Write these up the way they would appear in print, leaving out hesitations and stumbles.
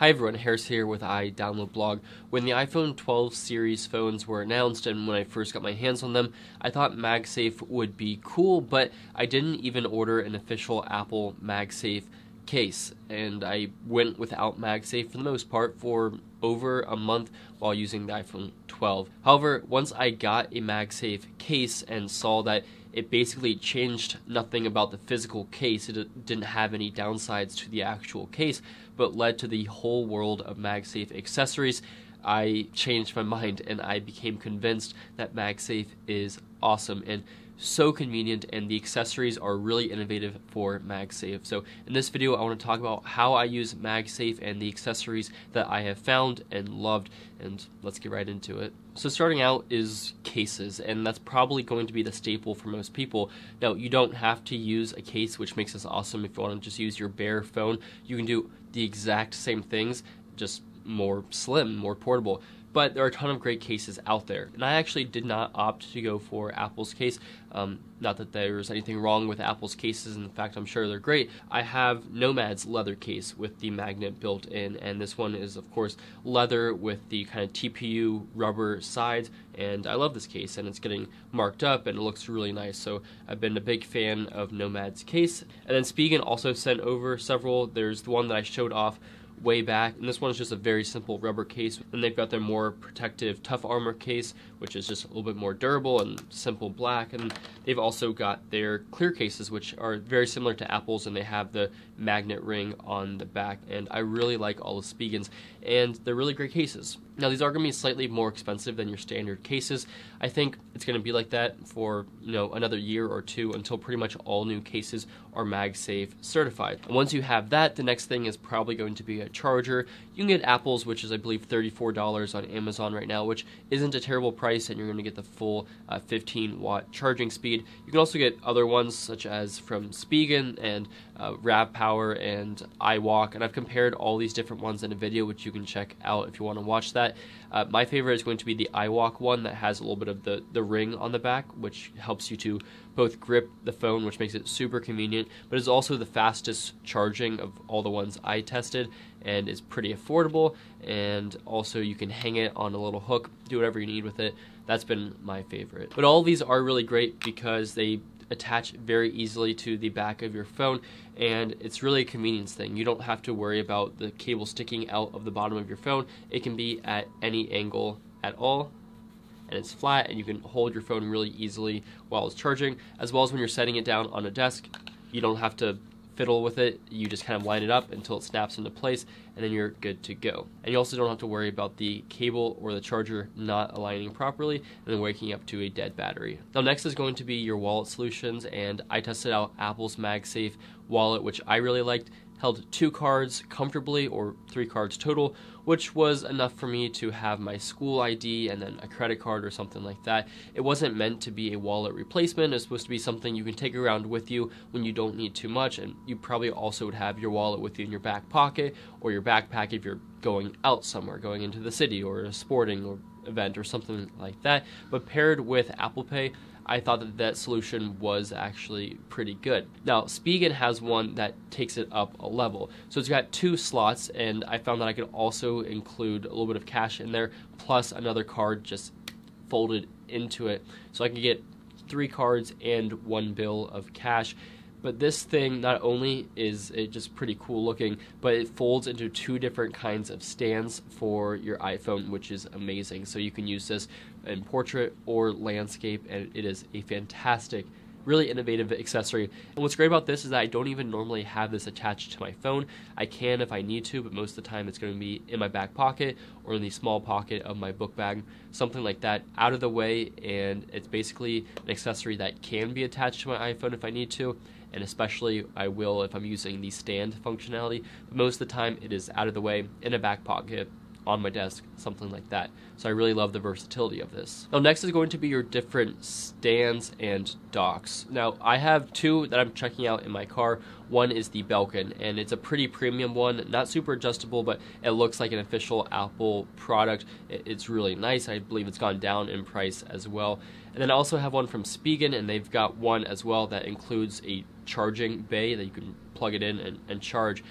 Hi everyone, Harris here with iDownloadBlog. When the iPhone 12 series phones were announced and when I first got my hands on them, I thought MagSafe would be cool, but I didn't even order an official Apple MagSafe case, and I went without MagSafe for the most part for over a month while using the iPhone 12. However, once I got a MagSafe case and saw that it basically changed nothing about the physical case, it didn't have any downsides to the actual case, but led to the whole world of MagSafe accessories, I changed my mind and I became convinced that MagSafe is awesome and so convenient, and the accessories are really innovative for MagSafe. So in this video I want to talk about how I use MagSafe and the accessories that I have found and loved, and let's get right into it. So starting out is cases, and that's probably going to be the staple for most people. Now, you don't have to use a case, which makes this awesome. If you want to just use your bare phone, you can do the exact same things, just more slim, more portable. But there are a ton of great cases out there, and I actually did not opt to go for Apple's case. Not that there's anything wrong with Apple's cases, in fact I'm sure they're great. I have Nomad's leather case with the magnet built in, and this one is of course leather with the kind of TPU rubber sides, and I love this case, and it's getting marked up and it looks really nice, so I've been a big fan of Nomad's case. And then Spigen also sent over several. There's the one that I showed off way back, and this one is just a very simple rubber case, and they've got their more protective tough armor case, which is just a little bit more durable and simple black. And they've also got their clear cases, which are very similar to Apple's, and they have the magnet ring on the back, and I really like all the Spigens, and they're really great cases. Now, these are going to be slightly more expensive than your standard cases. I think it's going to be like that for another year or two until pretty much all new cases are MagSafe certified. And once you have that, the next thing is probably going to be a charger. You can get Apple's, which is I believe $34 on Amazon right now, which isn't a terrible price, and you're going to get the full 15-watt charging speed. You can also get other ones such as from Spigen and Rav Power and iWalk, and I've compared all these different ones in a video, which you can check out if you want to watch that. My favorite is going to be the iWalk one that has a little bit of the ring on the back, which helps you to both grip the phone, which makes it super convenient, but is also the fastest charging of all the ones I tested, and is pretty affordable, and also you can hang it on a little hook, do whatever you need with it. That's been my favorite. But all of these are really great because they attach very easily to the back of your phone, and it's really a convenience thing. You don't have to worry about the cable sticking out of the bottom of your phone. It can be at any angle at all, and it's flat, and you can hold your phone really easily while it's charging, as well as when you're setting it down on a desk. You don't have to fiddle with it. You just kind of line it up until it snaps into place, and then you're good to go. And you also don't have to worry about the cable or the charger not aligning properly and then waking up to a dead battery. Now, next is going to be your wallet solutions, and I tested out Apple's MagSafe wallet, which I really liked. Held 2 cards comfortably, or 3 cards total, which was enough for me to have my school ID and then a credit card or something like that. It wasn't meant to be a wallet replacement. It's supposed to be something you can take around with you when you don't need too much, and you probably also would have your wallet with you in your back pocket or your backpack if you're going out somewhere, going into the city or a sporting or event or something like that. But paired with Apple Pay, I thought that solution was actually pretty good. Now, Spigen has one that takes it up a level. So it's got 2 slots, and I found that I could also include a little bit of cash in there, plus another card just folded into it. So I can get 3 cards and 1 bill of cash. But this thing, not only is it just pretty cool looking, but it folds into 2 different kinds of stands for your iPhone, which is amazing. So you can use this in portrait or landscape, and it is a fantastic, really innovative accessory. And what's great about this is that I don't even normally have this attached to my phone. I can if I need to, but most of the time it's going to be in my back pocket or in the small pocket of my book bag, something like that, out of the way. And it's basically an accessory that can be attached to my iPhone if I need to, and especially I will if I'm using the stand functionality, but most of the time it is out of the way, in a back pocket, on my desk, something like that. So I really love the versatility of this. Now, next is going to be your different stands and docks. Now, I have 2 that I'm checking out in my car. One is the Belkin, and it's a pretty premium one, not super adjustable, but it looks like an official Apple product. It's really nice. I believe it's gone down in price as well. And then I also have one from Spigen, and they've got one as well that includes a charging bay that you can plug plug it in and charge.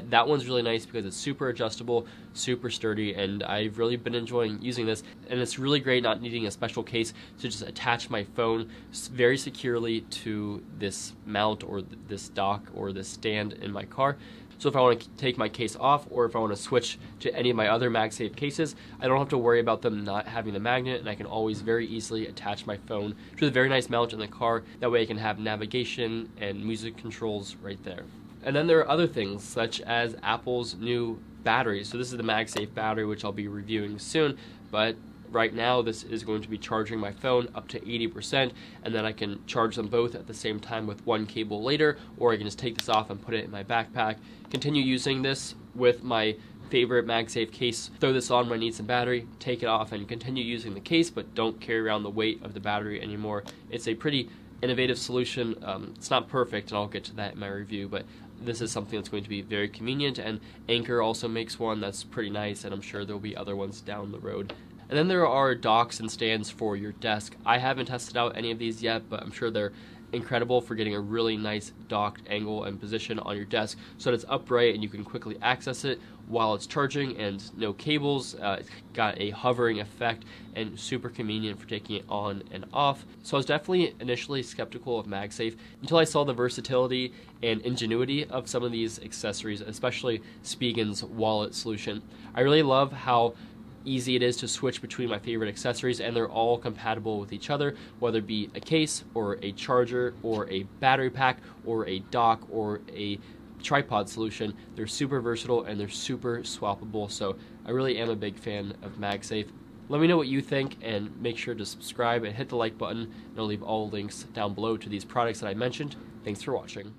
That one's really nice because it's super adjustable, super sturdy, and I've really been enjoying using this. And it's really great not needing a special case to just attach my phone very securely to this mount or this dock or this stand in my car. So if I want to take my case off, or if I want to switch to any of my other MagSafe cases, I don't have to worry about them not having the magnet, and I can always very easily attach my phone to the very nice mount in the car. That way I can have navigation and music controls right there. And then there are other things, such as Apple's new battery. So this is the MagSafe battery, which I'll be reviewing soon, but right now this is going to be charging my phone up to 80%, and then I can charge them both at the same time with one cable later, or I can just take this off and put it in my backpack, continue using this with my favorite MagSafe case, throw this on when I need some battery, take it off, and continue using the case, but don't carry around the weight of the battery anymore. It's a pretty innovative solution. It's not perfect, and I'll get to that in my review, but this is something that's going to be very convenient, and Anker also makes one that's pretty nice, and I'm sure there'll be other ones down the road. And then there are docks and stands for your desk. I haven't tested out any of these yet, but I'm sure they're incredible for getting a really nice docked angle and position on your desk so that it's upright and you can quickly access it while it's charging, and no cables. It's got a hovering effect and super convenient for taking it on and off. So I was definitely initially skeptical of MagSafe until I saw the versatility and ingenuity of some of these accessories, especially Spigen's wallet solution. I really love how easy it is to switch between my favorite accessories, and they're all compatible with each other, whether it be a case or a charger or a battery pack or a dock or a tripod solution. They're super versatile and they're super swappable, so I really am a big fan of MagSafe. Let me know what you think, and make sure to subscribe and hit the like button, and I'll leave all links down below to these products that I mentioned. Thanks for watching.